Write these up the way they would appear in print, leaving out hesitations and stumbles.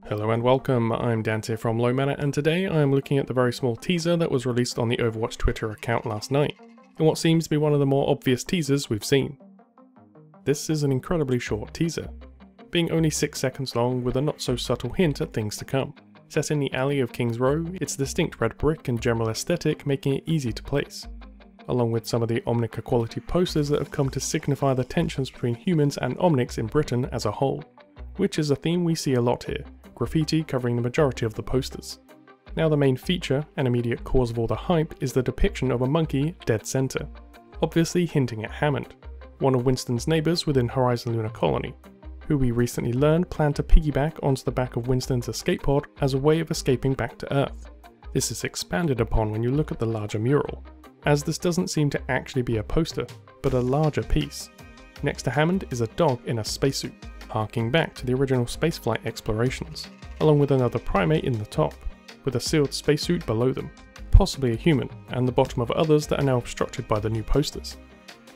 Hello and welcome, I'm Dante from Low Mana, and today I am looking at the very small teaser that was released on the Overwatch Twitter account last night, in what seems to be one of the more obvious teasers we've seen. This is an incredibly short teaser, being only 6 seconds long with a not so subtle hint at things to come. Set in the alley of King's Row, its distinct red brick and general aesthetic making it easy to place, along with some of the Omnica quality posters that have come to signify the tensions between humans and Omnics in Britain as a whole, which is a theme we see a lot here. Graffiti covering the majority of the posters. Now the main feature, and immediate cause of all the hype, is the depiction of a monkey dead center, obviously hinting at Hammond, one of Winston's neighbours within Horizon Lunar Colony, who we recently learned planned to piggyback onto the back of Winston's escape pod as a way of escaping back to Earth. This is expanded upon when you look at the larger mural, as this doesn't seem to actually be a poster, but a larger piece. Next to Hammond is a dog in a spacesuit, harking back to the original spaceflight explorations, along with another primate in the top, with a sealed spacesuit below them, possibly a human, and the bottom of others that are now obstructed by the new posters,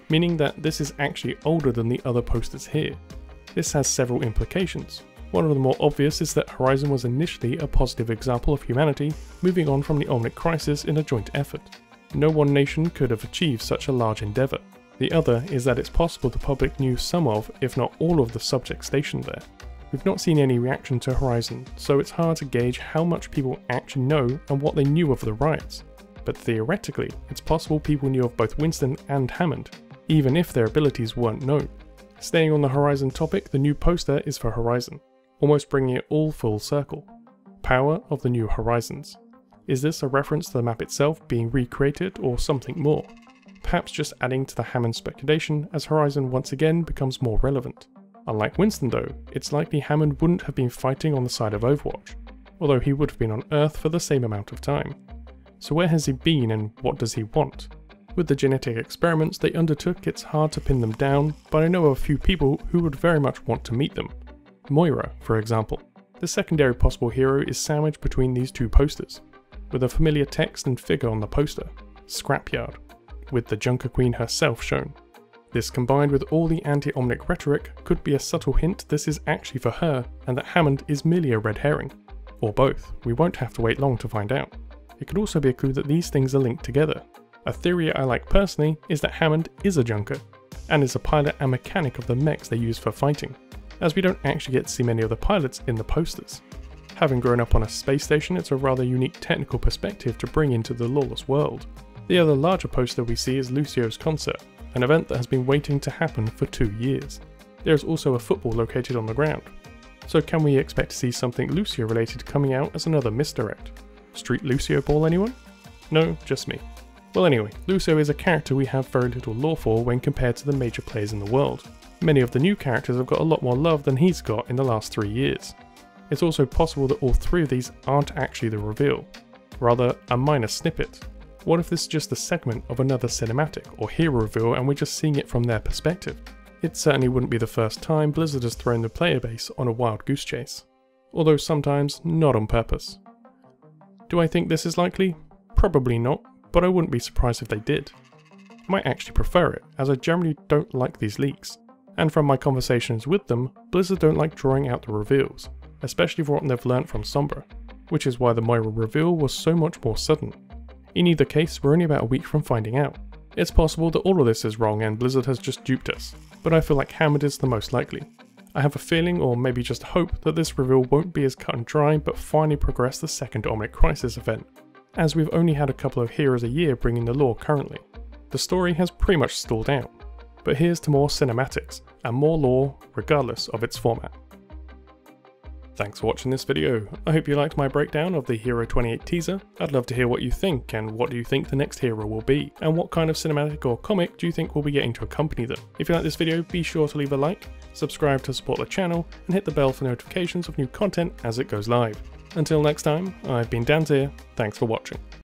meaning that this is actually older than the other posters here. This has several implications. One of the more obvious is that Horizon was initially a positive example of humanity moving on from the Omnic crisis in a joint effort. No one nation could have achieved such a large endeavour. The other is that it's possible the public knew some of, if not all of the subjects stationed there. We've not seen any reaction to Horizon, so it's hard to gauge how much people actually know and what they knew of the riots. But theoretically, it's possible people knew of both Winston and Hammond, even if their abilities weren't known. Staying on the Horizon topic, the new poster is for Horizon, almost bringing it all full circle. Power of the New Horizons. Is this a reference to the map itself being recreated or something more? Perhaps just adding to the Hammond speculation as Horizon once again becomes more relevant. Unlike Winston though, it's likely Hammond wouldn't have been fighting on the side of Overwatch, although he would have been on Earth for the same amount of time. So where has he been and what does he want? With the genetic experiments they undertook, it's hard to pin them down, but I know of a few people who would very much want to meet them. Moira, for example. The secondary possible hero is sandwiched between these two posters, with a familiar text and figure on the poster, Scrapyard, with the Junker Queen herself shown. This combined with all the anti-Omnic rhetoric could be a subtle hint this is actually for her and that Hammond is merely a red herring. Or both, we won't have to wait long to find out. It could also be a clue that these things are linked together. A theory I like personally is that Hammond is a Junker, and is a pilot and mechanic of the mechs they use for fighting, as we don't actually get to see many of the pilots in the posters. Having grown up on a space station, it's a rather unique technical perspective to bring into the lawless world. The other larger poster we see is Lucio's concert, an event that has been waiting to happen for 2 years. There is also a football located on the ground. So can we expect to see something Lucio related coming out as another misdirect? Street Lucio ball anyone? No, just me. Well anyway, Lucio is a character we have very little lore for when compared to the major players in the world. Many of the new characters have got a lot more love than he's got in the last 3 years. It's also possible that all 3 of these aren't actually the reveal, rather a minor snippet. What if this is just a segment of another cinematic or hero reveal and we're just seeing it from their perspective? It certainly wouldn't be the first time Blizzard has thrown the player base on a wild goose chase, although sometimes not on purpose. Do I think this is likely? Probably not, but I wouldn't be surprised if they did. I might actually prefer it, as I generally don't like these leaks, and from my conversations with them, Blizzard don't like drawing out the reveals, especially for what they've learnt from Sombra, which is why the Moira reveal was so much more sudden. In either case, we're only about a week from finding out. It's possible that all of this is wrong and Blizzard has just duped us, but I feel like Hammond is the most likely. I have a feeling, or maybe just hope, that this reveal won't be as cut and dry but finally progress the second Omnic Crisis event, as we've only had a couple of heroes a year bringing the lore currently. The story has pretty much stalled out, but here's to more cinematics and more lore regardless of its format. Thanks for watching this video. I hope you liked my breakdown of the Hero 28 teaser. I'd love to hear what you think, and what do you think the next hero will be, and what kind of cinematic or comic do you think we'll be getting to accompany them. If you like this video, be sure to leave a like, subscribe to support the channel, and hit the bell for notifications of new content as it goes live. Until next time, I've been Dante, thanks for watching.